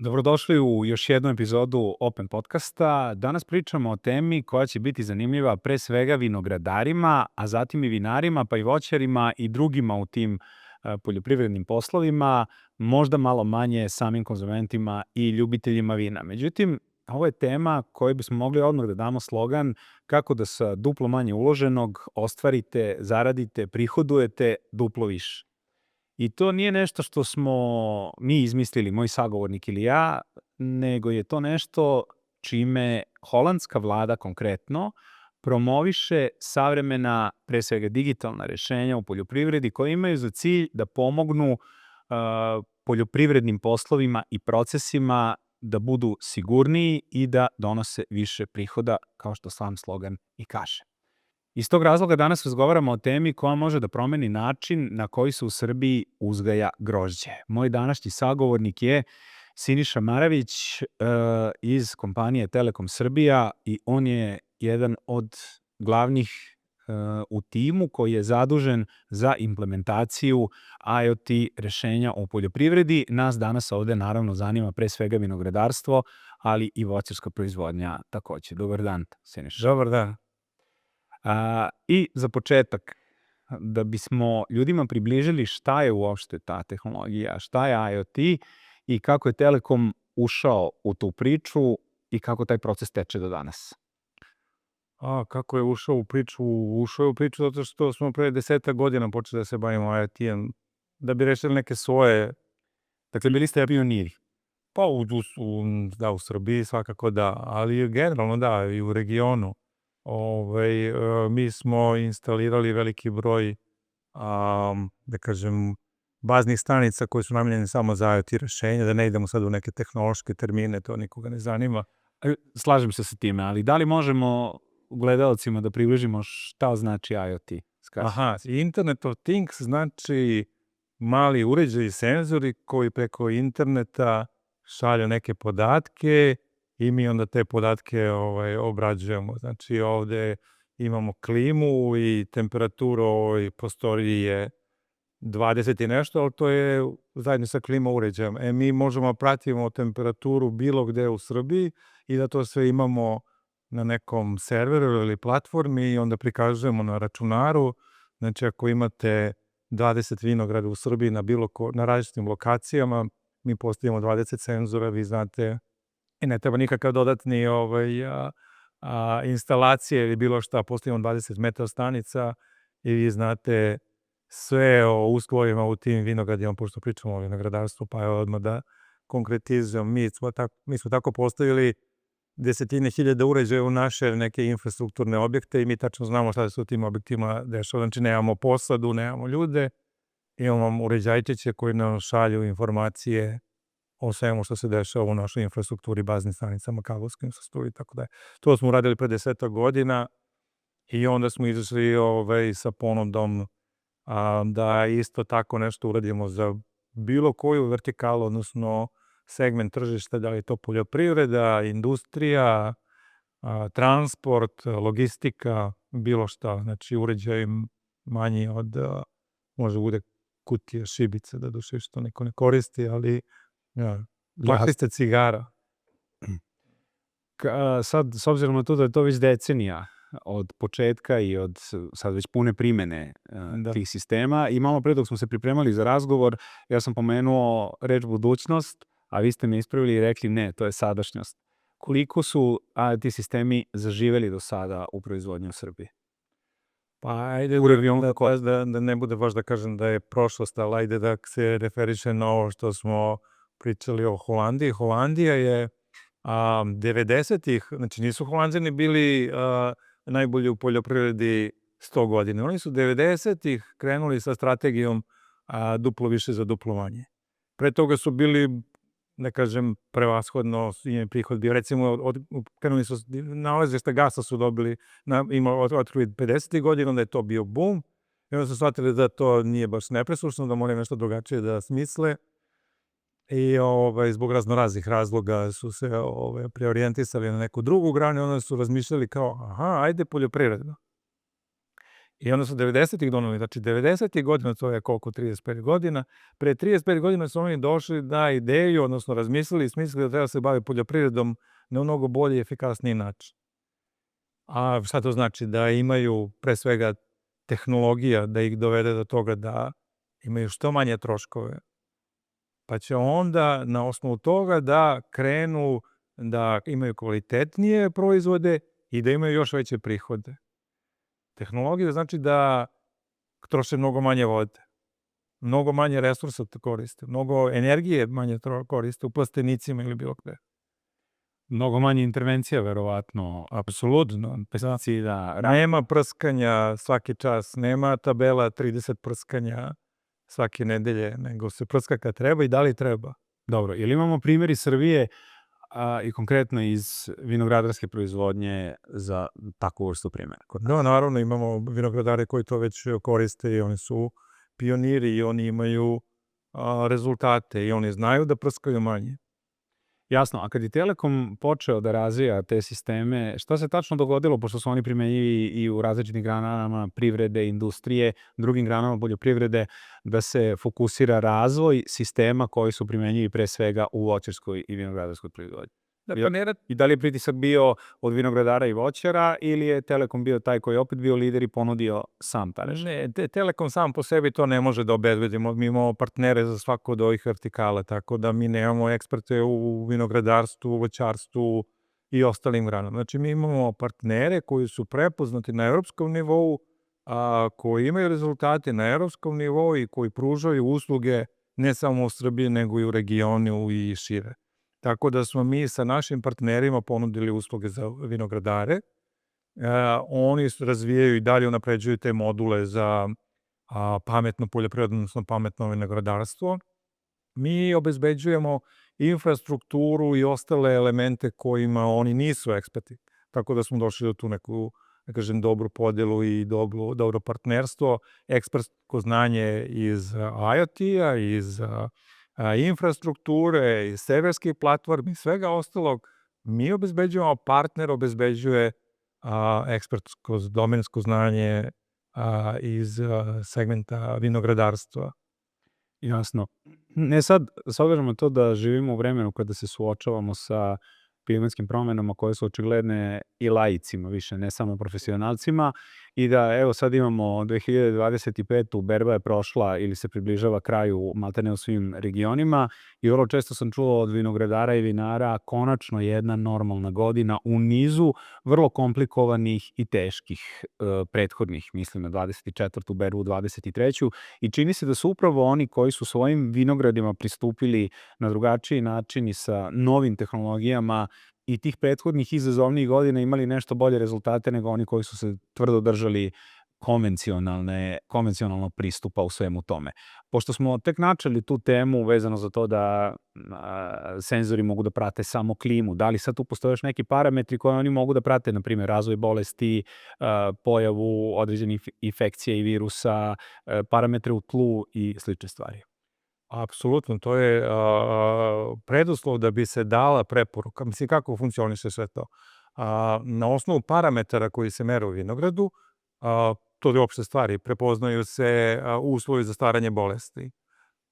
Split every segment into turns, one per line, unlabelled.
Dobrodošli u još jednu epizodu Open podcasta. Danas pričamo o temi koja će biti zanimljiva pre svega vinogradarima, a zatim i vinarima, pa i voćarima i drugima u tim poljoprivrednim poslovima, možda malo manje samim konzumentima i ljubiteljima vina. Međutim, ovo je tema kojoj bismo mogli odmah da damo slogan kako da sa duplo manje uloženog ostvarite, zaradite, prihodujete duplo više. I to nije nešto što smo mi izmislili, moj sagovornik ili ja, nego je to nešto čime holandska vlada konkretno promoviše savremena, pre svega digitalna rešenja u poljoprivredi koja imaju za cilj da pomognu poljoprivrednim poslovima i procesima da budu sigurniji i da donose više prihoda, kao što sam slogan i kaže. Iz tog razloga danas razgovaramo o temi koja može da promeni način na koji se u Srbiji uzgaja grožđe. Moj današnji sagovornik je Siniša Maravić iz kompanije Telekom Srbija i on je jedan od glavnih u timu koji je zadužen za implementaciju IoT rešenja u poljoprivredi. Nas danas ovde naravno zanima pre svega vinogradarstvo, ali i voćarska proizvodnja takođe. Dobar dan, Siniša.
Dobar dan.
I za početak, da bismo ljudima približili šta je uopšte ta tehnologija, šta je IoT i kako je Telekom ušao u tu priču i kako taj proces teče do danas.
Kako je ušao u priču? Ušao je u priču zato što smo pre 10 godina počeli da se bavimo IoT-em, da bi rešili neke svoje...
Dakle, bili ste pioniri.
Pa u Srbiji svakako da, ali generalno da, i u regionu. Mi smo instalirali veliki broj, da kažem, baznih stanica koje su namenjene samo za IoT rešenja, da ne idemo sad u neke tehnološke termine, to nikoga ne zanima.
Slažem se sa time, ali da li možemo gledalcima da približimo šta znači IoT?
Internet of Things znači mali uređaji i senzori koji preko interneta šalju neke podatke i mi onda te podatke obrađujemo. Znači ovde imamo klimu i temperaturu u ovoj prostoriji je 20 i nešto, ali to je zajedno sa klima uređajem. Mi možemo pratimo temperaturu bilo gde u Srbiji i da to sve imamo na nekom serveru ili platformi i onda prikazujemo na računaru. Znači ako imate 20 vinograda u Srbiji na različitim lokacijama, mi postavimo 20 senzora, vi znate, i ne treba nikakav dodatni instalacije ili bilo šta, postavimo 20 metara stanica i vi znate sve o uslovima u tim vinogradima, pošto pričamo o vinogradarstvu, pa je odmah da konkretizujem. Mi smo tako postavili desetine hiljada uređaja u naše neke infrastrukturne objekte i mi tačno znamo šta se u tim objektima dešava. Znači nemamo posadu, nemamo ljude, imamo uređajčiće koji nam šalju informacije o svemu što se dešava u našoj infrastrukturi, baznim stanicama, kablovskoj infrastrukturi i tako da je. To smo uradili pre 10 godina i onda smo izašli sa ponudom da isto tako nešto uradimo za bilo koju vertikalu, odnosno segment tržišta, da li je to poljoprivreda, industrija, transport, logistika, bilo šta. Znači uređaj manji od, može bude kutija šibice, da duše što neko ne koristi, ali plaklice cigara.
Sad, s obzirom na to da je to već decenija od početka i od sad već pune primene tih sistema i malo pre dok smo se pripremali za razgovor, ja sam pomenuo reč budućnost, a vi ste me ispravili i rekli ne, to je sadašnjost. Koliko su IoT sistemi zaživeli do sada u proizvodnji u Srbiji?
Pa ajde da ne bude baš da kažem da je prošlost, ali ajde da se referiše na ovo što smo pričali o Holandiji. Holandija je 90-ih, znači nisu Holanđani bili najbolji u poljoprivredi 100 godina. Oni su 90-ih krenuli sa strategijom duplo više za duplo manje. Pre toga su bili, ne kažem, prevashodno prihod bio. Recimo, krenuli su, nalazišta gasa su dobili, otkrili 50. godina, onda je to bio bum. I onda su shvatili da to nije baš nepresušno, da moraju nešto drugačije da smisle. I zbog raznoraznih razloga su se preorijentisali na neku drugu granu i onda su razmišljali kao, ajde poljoprivredno. I onda su 90-ih doneli, znači 90-ih godina, to je koliko, 35 godina, pre 35 godina su oni došli na ideju, odnosno razmislili i smislili da treba se baviti poljoprivredom na mnogo bolji i efikasniji način. A šta to znači? Da imaju pre svega tehnologija da ih dovede do toga da imaju što manje troškove, pa će onda na osnovu toga da krenu da imaju kvalitetnije proizvode i da imaju još veće prihode. Tehnologija znači da troše mnogo manje vode, mnogo manje resursa koriste, mnogo energije manje koriste u plastenicima ili bilo gde.
Mnogo manje intervencija, verovatno,
Apsolutno.
pesticida.
Nema prskanja svaki čas, nema tabela 30 prskanja svake nedelje, nego se prska kad treba i da li treba.
Dobro, ili imamo primjer iz Srbije i konkretno iz vinogradarske proizvodnje za takvu vrstu primjera?
No, naravno, imamo vinogradare koji to već koriste i oni su pioniri i oni imaju rezultate i oni znaju da prskaju manje.
Jasno, a kad je Telekom počeo da razvija te sisteme, šta se tačno dogodilo, pošto su oni primenjivi i u različitim granama privrede, industrije, drugim granama poljoprivrede, da se fokusira razvoj sistema koji su primenjivi pre svega u voćarskoj i vinogradarskoj proizvodnji? I da li je pritisak bio od vinogradara i voćara ili je Telekom bio taj koji je opet bio lider i ponudio sam ta rešenja?
Ne, Telekom sam po sebi to ne može da obezbedi. Mi imamo partnere za svaku od ovih vertikala, tako da mi nemamo eksperte u vinogradarstvu, voćarstvu i ostalim granama. Znači, mi imamo partnere koji su prepoznati na evropskom nivou, koji imaju rezultate na evropskom nivou i koji pružaju usluge ne samo u Srbiji, nego i u regionu i šire. Tako da smo mi sa našim partnerima ponudili usluge za vinogradare. Oni razvijaju i dalje unapređuju te module za pametno poljoprivredno, odnosno pametno vinogradarstvo. Mi obezbeđujemo infrastrukturu i ostale elemente kojima oni nisu eksperti. Tako da smo došli do tu neku, da kažem, dobru podelu i dobro partnerstvo, ekspertsko znanje iz IoT-a, iz infrastrukture, iz serverskih platformi, svega ostalog. Mi obezbeđujemo, partner obezbeđuje ekspertsko, domensko znanje iz segmenta vinogradarstva.
Jasno. Sad, s obzirom na to da živimo u vremenu kada se suočavamo sa klimatskim promenama koje su očigledne i laicima više, ne samo profesionalcima, i da evo sad imamo 2025. berba je prošla ili se približava kraju maltene u svim regionima i vrlo često sam čuo od vinogradara i vinara konačno jedna normalna godina u nizu vrlo komplikovanih i teških prethodnih, mislim na 24. berbu, 23. I čini se da su upravo oni koji su svojim vinogradima pristupili na drugačiji način i sa novim tehnologijama i tih prethodnih izazovnijih godina imali nešto bolje rezultate nego oni koji su se tvrdo držali konvencionalnog pristupa u svemu tome. Pošto smo tek načeli tu temu vezano za to da senzori mogu da prate samo klimu, da li sad tu postoje još neki parametri koje oni mogu da prate, na primjer razvoj bolesti, pojavu određenih infekcija i virusa, parametre u tlu i slične stvari?
Apsolutno, to je preduslov da bi se dala preporuka. Mislim, kako funkcioniše sve to? Na osnovu parametara koji se mere u vinogradu, to je opšte stvari, prepoznaju se uslovi za staranje bolesti.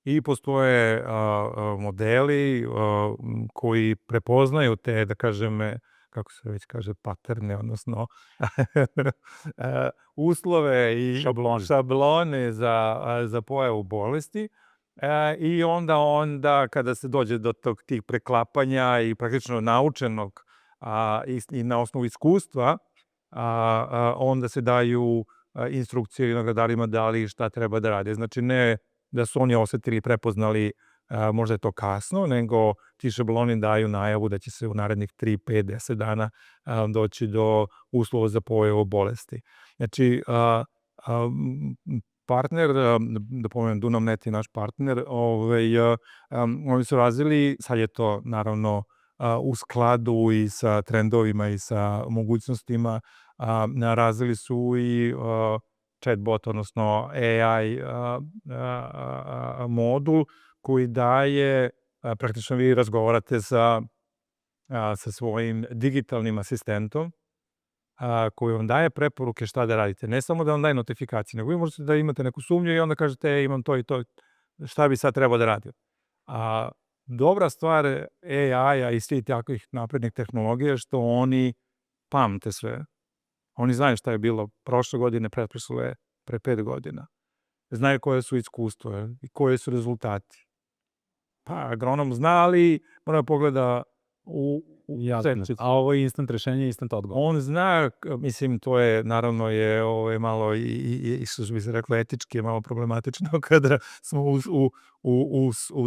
I postoje modeli koji prepoznaju te, da kažem, kako se već kaže, paterne, odnosno uslove i šablone za pojavu bolesti. I onda kada se dođe do tih preklapanja i praktično naučenog i na osnovu iskustva, onda se daju instrukcije vinogradarima da li šta treba da rade. Znači, ne da su oni osetili i prepoznali, možda je to kasno, nego ti šabloni daju najavu da će se u narednih 3, 5, 10 dana doći do uslova za pojavu bolesti. Znači, partner, da pomenem Dunavnet je naš partner, oni su razvili, sad je to naravno u skladu i sa trendovima i sa mogućnostima, razvili su i chatbot, odnosno AI modul koji daje, praktično vi razgovarate sa svojim digitalnim asistentom koji vam daje preporuke šta da radite. Ne samo da vam daje notifikacije, nego vi možete da imate neku sumnju i onda kažete imam to i to, šta bi sad trebao da radim. A dobra stvar AI-a i svih takvih naprednih tehnologija je što oni pamte sve. Oni znaju šta je bilo prošle godine, pretprošle, pre 5 godina. Znaju koje su iskustva i koji su rezultati. Pa agronom zna, ali mora pogleda u senčicu.
A ovo je instant rešenje, instant odgovor.
On zna, mislim, to je, naravno je malo što bi se reklo, etički je malo problematično kada smo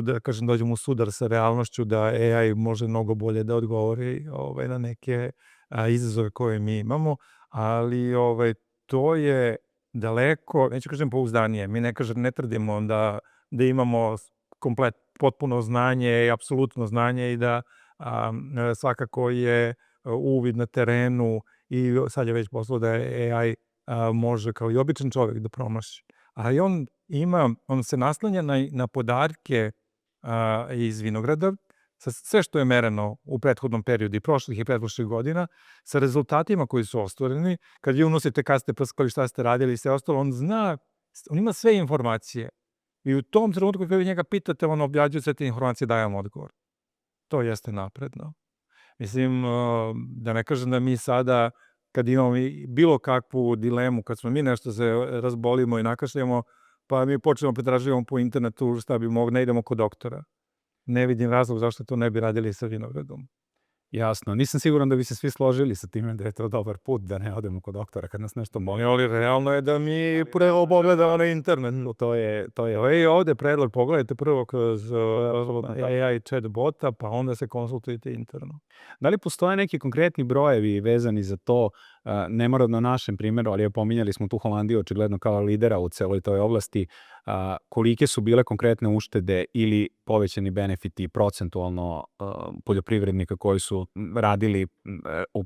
da kažem, dođemo u sudar sa realnošću da AI može mnogo bolje da odgovori na neke izazove koje mi imamo, ali to je daleko, neću kažem pouzdanije, mi ne tvrdimo da imamo potpuno znanje i apsolutno znanje i da svakako je uvid na terenu i sad je već poslao da AI može kao i običan čovjek da promaši. Ali on se naslanja na podatke iz vinograda, sve što je mereno u prethodnom periodu i prošlih i pretprošlih godina, sa rezultatima koji su ostvareni, kad vi unosite kad ste prskali, šta ste radili i sve ostalo, on zna, on ima sve informacije. I u tom trenutku kada vi njega pitate, on objađuje sve te informacije, daje vam odgovor. To jeste napredno. Mislim, da ne kažem da mi sada, kad imamo bilo kakvu dilemu, kad smo mi nešto se razbolimo i nakašljamo, pa mi počnemo pretraživamo po internetu šta bi mogli, ne idemo kod doktora. Ne vidim razlog zašto to ne bi radili sa vinogradom.
Jasno. Nisam siguran da bi se svi složili sa time da je to dobar put da ne odemo kod doktora kad nas nešto boli.
Ali realno je da mi prvo pogledamo na internet. To je ovde predlog, pogledajte prvo kroz AI chat bota, pa onda se konsultujete interno.
Da li postoje neki konkretni brojevi vezani za to, ne mora na našem primjeru, ali pominjali smo tu Holandiju očigledno kao lidera u celoj toj oblasti, kolike su bile konkretne uštede ili povećani benefiti procentualno poljoprivrednika koji su radili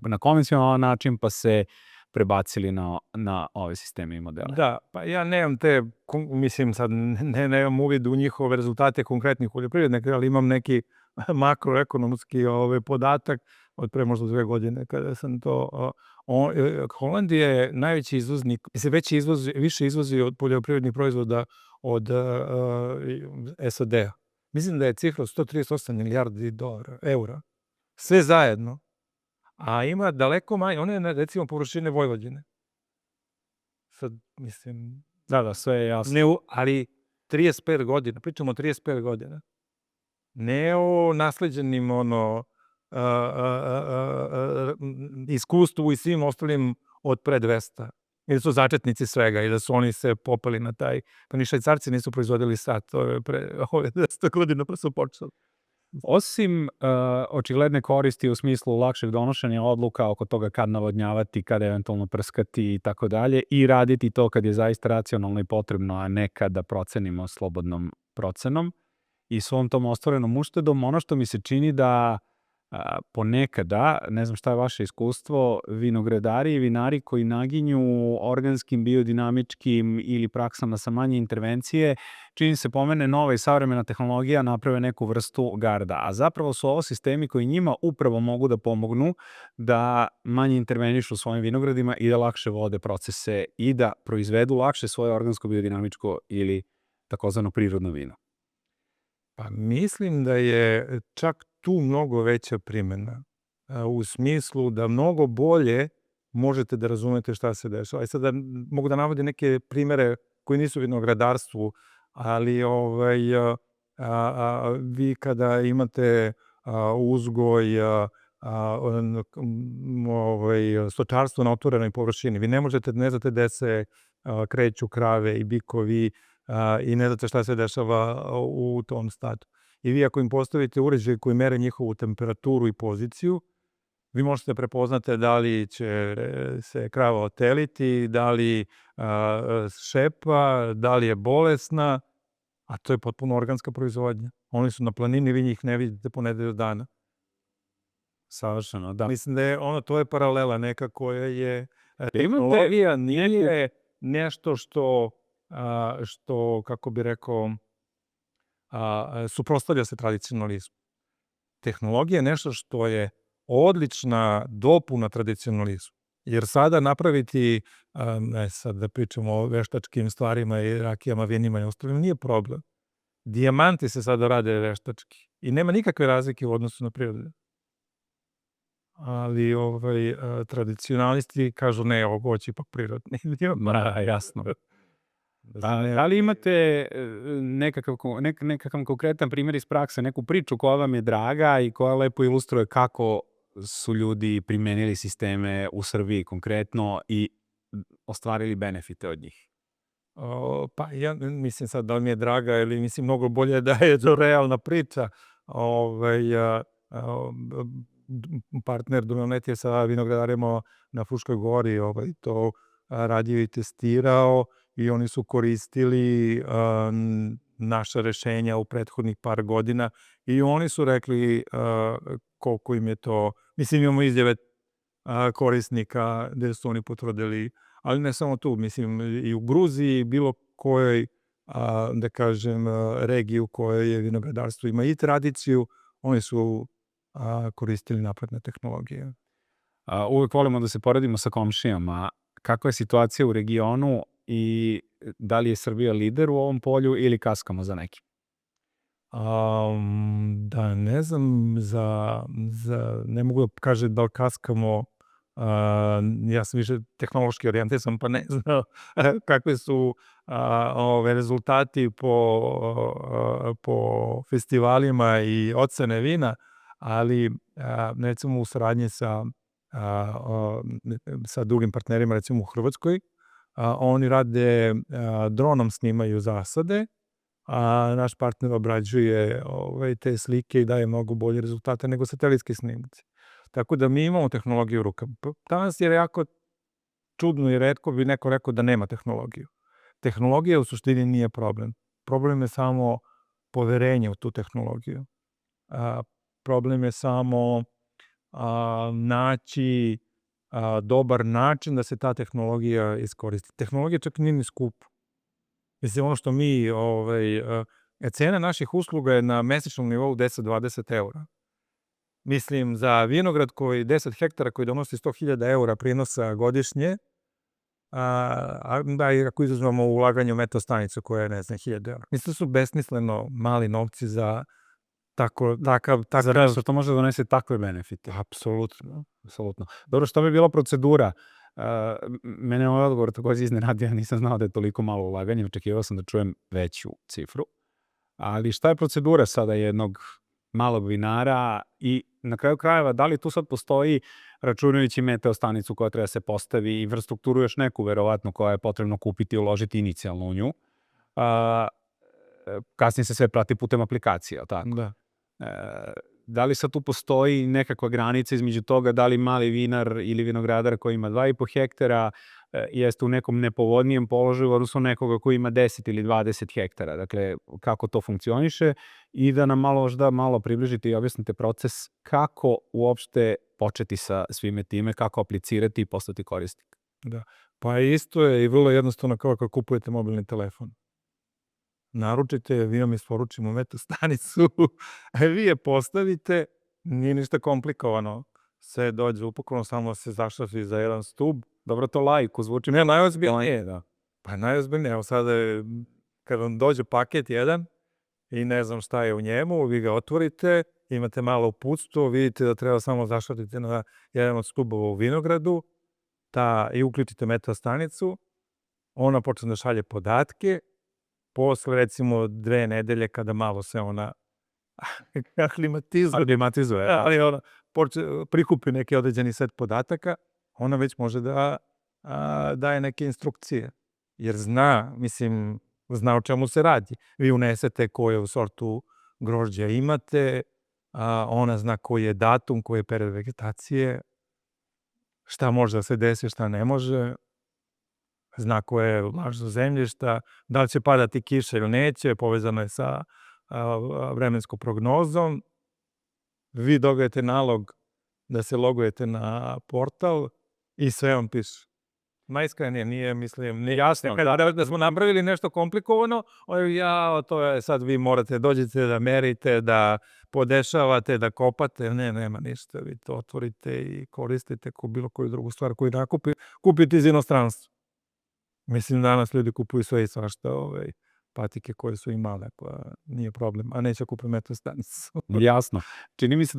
na konvencionalan način pa se prebacili na ove sisteme i modele?
Da, pa ja nemam mislim sad, nemam uvid u njihove rezultate konkretnih poljoprivrednika, ali imam neki makroekonomski podatak od pre možda 2 godine kada sam to... Holandija je najveći izvoznik, više izvozi od poljoprivrednih proizvoda od SAD-a. Mislim da je cifra 138 milijardi eura. Sve zajedno. A ima daleko manje, one je recimo površine Vojvodine. Sad, mislim...
Da, sve je jasno.
Ali 35 godina, pričamo o 35 godina. Ne o nasleđenim iskustvu i svim ostalim od pre 200. Ili su začetnici svega i da su oni se popeli na taj... Pa ni Švajcarci nisu proizvodili sad, to je pre 200 godina pa su počeli.
Osim očigledne koristi u smislu lakšeg donošenja odluka oko toga kad navodnjavati, kad eventualno prskati i tako dalje i raditi to kad je zaista racionalno i potrebno, a ne kada procenimo slobodnom procenom i svom tom ostvarenom uštedom, ono što mi se čini da ponekada, ne znam šta je vaše iskustvo, vinogradari i vinari koji naginju organskim, biodinamičkim ili praksama sa manje intervencije, čini se pomene nova i savremena tehnologija naprave neku vrstu garda. A zapravo su ovo sistemi koji njima upravo mogu da pomognu da manje intervenišu u svojim vinogradima i da lakše vode procese i da proizvedu lakše svoje organsko, biodinamičko ili takozvano prirodno vino.
Pa mislim da je čak tu mnogo veća primjena, u smislu da mnogo bolje možete da razumete šta se dešava. Sada mogu da navodim neke primere koji nisu u vinogradarstvu, ali vi kada imate uzgoj, stočarstvo na otvorenoj površini, vi ne znate gde se kreću krave i bikovi i ne znate šta se dešava u tom stadu. I vi ako im postavite uređaj koji mere njihovu temperaturu i poziciju, vi možete prepoznate da li će se krava oteliti, da li šepa, da li je bolesna, a to je potpuno organska proizvodnja. Oni su na planini, vi njih ne vidite po nedelju dana.
Savršeno, da.
Mislim da je to je paralela neka koja je... Tehnologija nije nešto što, kako bi rekao, suprotstavlja se tradicionalizmu. Tehnologija je nešto što je odlična dopuna tradicionalizmu. Jer sada napraviti, sad da pričamo o veštačkim stvarima i rakijama, vinima i ostalim, nije problem. Dijamanti se sada rade veštački i nema nikakve razlike u odnosu na prirodu. Ali tradicionalisti kažu ne, ovo će ipak prirodni.
Jasno. Da li imate nekakav konkretan primjer iz prakse, neku priču koja vam je draga i koja lepo ilustruje kako su ljudi primenili sisteme u Srbiji konkretno i ostvarili benefite od njih?
Pa ja mislim sad da li mi je draga ili mislim mnogo bolje da je to realna priča. Partner Dunanet je sa vinogradarima na Fruškoj gori to radio i testirao i oni su koristili naša rešenja u prethodnih par godina i oni su rekli koliko im je to, mislim imamo izjave korisnika gde su oni potvrdili, ali ne samo tu, mislim i u Gruziji, bilo kojoj, da kažem, regiji u kojoj je vinogradarstvo ima i tradiciju, oni su koristili napredne tehnologije.
Uvek volimo da se poredimo sa komšijama. Kakva je situacija u regionu i da li je Srbija lider u ovom polju ili kaskamo za nekim?
Da, ne znam, ne mogu da kažem da li kaskamo, ja sam više tehnološki orijentisan, pa ne znam kakve su rezultati po festivalima i ocene vina, ali recimo u saradnji sa drugim partnerima, recimo u Hrvatskoj, oni rade, dronom snimaju zasade, a naš partner obrađuje te slike i daje mnogo bolje rezultate nego satelitski snimci. Tako da mi imamo tehnologiju u rukama. Danas je jako čudno i retko bi neko rekao da nema tehnologiju. Tehnologija u suštini nije problem. Problem je samo poverenje u tu tehnologiju. Problem je samo naći dobar način da se ta tehnologija iskoristi. Tehnologija čak nije ni skupa. Mislim, ono što mi, cena naših usluga je na mesečnom nivou 10-20 eura. Mislim, za vinograd koji 10 hektara koji donosi 100.000 eura prinosa godišnje, ako izuzmemo ulaganje u metastanicu koja je, ne znam, 1.000 eura. Mislim da su besmisleno mali novci za takav...
Za nešto što može da donese takve benefite.
Apsolutno.
Dobro, što bi bila procedura? Mene ovaj odgovor takođe iznenadio, ja nisam znao da je toliko malo ulaganje, očekivao sam da čujem veću cifru. Ali šta je procedura sada jednog malog vinara i na kraju krajeva, da li tu sad postoji, računajući meteostanicu koja treba se postavi i infrastrukturu još neku, verovatno, koja je potrebno kupiti i uložiti inicijalno u nju, kasnije se sve prati putem aplikacije, ali tako?
Da.
Da li sad tu postoji nekakva granica između toga da li mali vinar ili vinogradar koji ima 2,5 hektara jeste u nekom nepovoljnijem položaju odnosno nekoga koji ima 10 ili 20 hektara. Dakle, kako to funkcioniše i da nam malo približite i objasnite proces kako uopšte početi sa svime time, kako aplicirati i postati korisnik.
Da, pa isto je i vrlo jednostavno kao kad kupujete mobilni telefon. Naručite, vi vam isporučimo metastanicu, vi je postavite, nije ništa komplikovano. Sve dođe upakovano, samo se zašafi za jedan stub.
Dobro, to laiku zvuči.
Ne, najozbiljnije, da. Pa najozbiljnije, evo sada kad vam dođe paket jedan i ne znam šta je u njemu, vi ga otvorite, imate malo uputstvo, vidite da treba samo zašatiti na jedan od stubova u vinogradu i uključite metastanicu, ona počne da šalje podatke. Posle, recimo, 2 nedelje, kada malo se ona aklimatizuje, ali ona prikupi neki određeni set podataka, ona već može da daje neke instrukcije. Jer zna o čemu se radi. Vi unesete koju sortu grožđa imate, ona zna koji je datum, koji je period vegetacije, šta može da se desi, šta ne može. Zna koje je vlažno zemljišta, da li će padati kiša ili neće, povezano je sa vremenskom prognozom. Vi dobijete nalog da se logujete na portal i sve vam piše. Najiskrenije, nije, mislim,
Jasno,
da smo napravili nešto komplikovano, to je sad vi morate, dođete da merite, da podešavate, da kopate, nema ništa, vi to otvorite i koristite ko bilo koju drugu stvar koju kupite iz inostranstva. Mislim, danas ljudi kupuju sve i svašta, patike koje su im male, pa nije problem, a neće kupe metro stanicu.
jasno. Čini mi se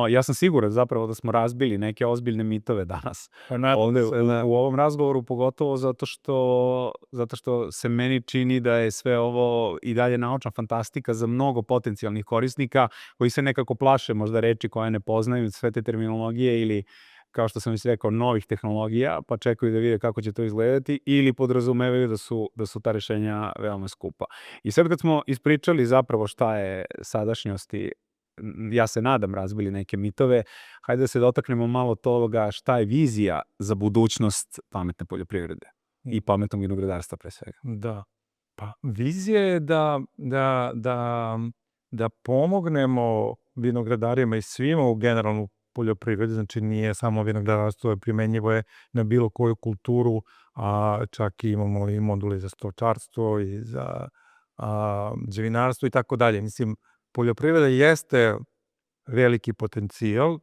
ja sam siguran zapravo da smo razbili neke ozbiljne mitove danas. Ovde u ovom razgovoru, pogotovo zato što se meni čini da je sve ovo i dalje naučna fantastika za mnogo potencijalnih korisnika koji se nekako plaše možda reči koje ne poznaju, sve te terminologije ili, kao što sam već rekao, novih tehnologija, pa čekaju da vide kako će to izgledati ili podrazumevaju da su ta rešenja veoma skupa. I sad kad smo ispričali zapravo šta je sadašnjost i ja se nadam razbili neke mitove, hajde da se dotaknemo malo toga šta je vizija za budućnost pametne poljoprivrede i pametnog vinogradarstva pre svega.
Da, pa vizija je da pomognemo vinogradarima i svima u generalnu poljoprivredi, znači nije samo vinogradarstvo, primenjivo je na bilo koju kulturu, a čak imamo i moduli za stočarstvo i za vinarstvo i tako dalje. Mislim, poljoprivreda jeste veliki potencijal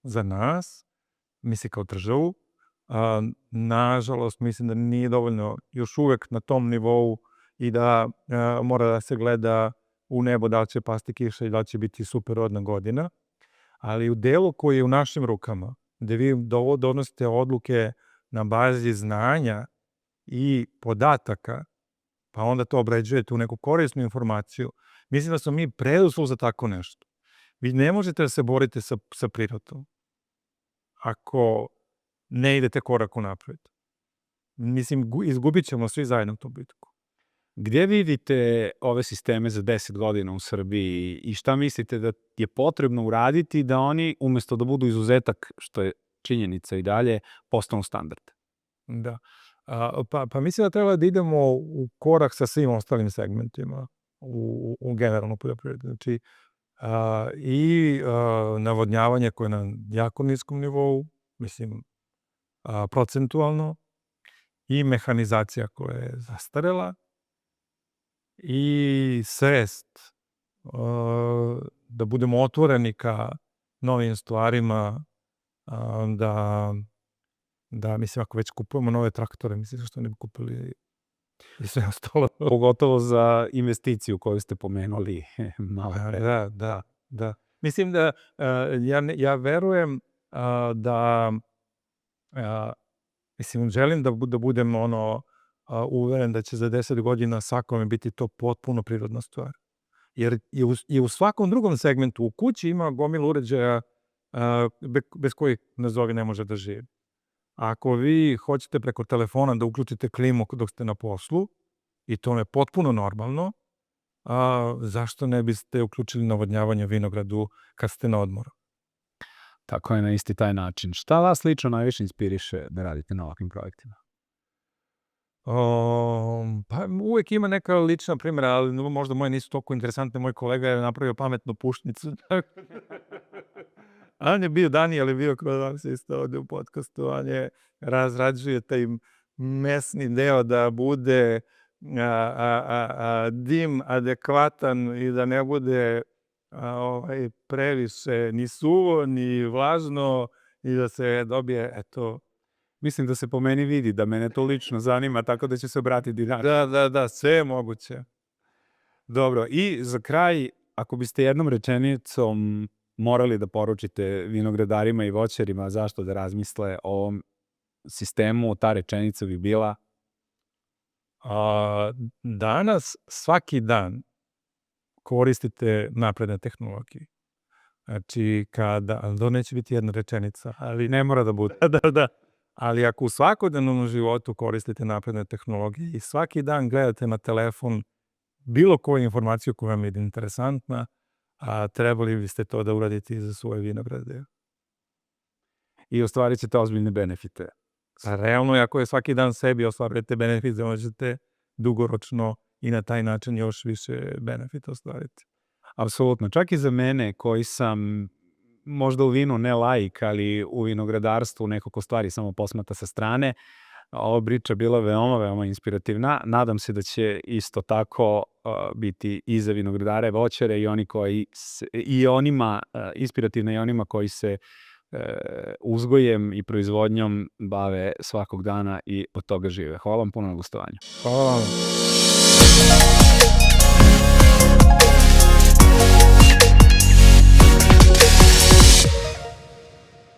za nas, mislim kao državu. Nažalost, mislim da nije dovoljno još uvek na tom nivou i da mora da se gleda u nebo da li će pasti kiša i da li će biti super rodna godina. Ali u delu koji je u našim rukama, gde vi donosite odluke na bazi znanja i podataka, pa onda to obređujete u neku korisnu informaciju, mislim da smo mi preduslov za tako nešto. Vi ne možete da se borite sa prirodom ako ne idete korak unapred. Mislim, izgubit ćemo svi zajedno tu bitku.
Gdje vidite ove sisteme za 10 godina u Srbiji i šta mislite da je potrebno uraditi da oni, umesto da budu izuzetak, što je činjenica i dalje, postanu standard?
Da. Pa mislim da treba da idemo u korak sa svim ostalim segmentima u generalnu poljoprivredu. Znači, i navodnjavanje koje je na jako niskom nivou, mislim, procentualno, i mehanizacija koja je zastarela, i svest da budemo otvoreni ka novim stvarima, da mislim, ako već kupujemo nove traktore, mislim zašto ne bi kupili i sve ostalo.
Pogotovo za investiciju koju ste pomenuli malo pre.
Da. Mislim da ja verujem mislim, želim da budem uveren da će za 10 godina svakome biti to potpuno prirodna stvar. Jer i u svakom drugom segmentu, u kući ima gomilu uređaja bez kojih nazovi ne može da živi. Ako vi hoćete preko telefona da uključite klimu dok ste na poslu, i to je potpuno normalno, zašto ne biste uključili navodnjavanje vinogradu kad ste na odmoru?
Tako je, na isti taj način. Šta vas lično najviše inspiriše da radite na ovakvim projektima?
Pa uvek ima neka lična primjera, ali možda moje nisu toliko interesantne. Moj kolega je napravio pametnu pušnicu. On je bio, Danijel je bio kod vas isto ovde u podcastu, on je razrađuje taj mesni deo da bude dim adekvatan i da ne bude previše ni suvo, ni vlažno i da se dobije, eto.
Mislim da se po meni vidi, da mene to lično zanima, tako da ću se obratiti.
Da, sve je moguće.
Dobro, i za kraj, ako biste jednom rečenicom morali da poručite vinogradarima i voćarima zašto da razmisle o ovom sistemu, ta rečenica bi bila?
Danas, svaki dan, koristite napredne tehnologije. Znači, to neće biti jedna rečenica, ali
Ne mora da bude.
Da. Ali ako u svakodnevnom životu koristite napredne tehnologije i svaki dan gledate na telefon bilo koju informaciju koja vam je interesantna, trebali biste to da uradite i za svoje vinograde.
I ostvarit ćete ozbiljne benefite.
Realno, ako je svaki dan sebi ostvarujete benefite, možete dugoročno i na taj način još više benefita ostvariti.
Apsolutno. Čak i za mene koji sam možda u vinu ne laik, ali u vinogradarstvu neko ko stvari samo posmata sa strane, Ova priča bila veoma, veoma inspirativna. Nadam se da će isto tako biti i za vinogradare, voćare i oni koji i onima inspirativna i onima koji se uzgojem i proizvodnjom bave svakog dana i od toga žive. Hvala vam puno na gostovanju.
Hvala vam.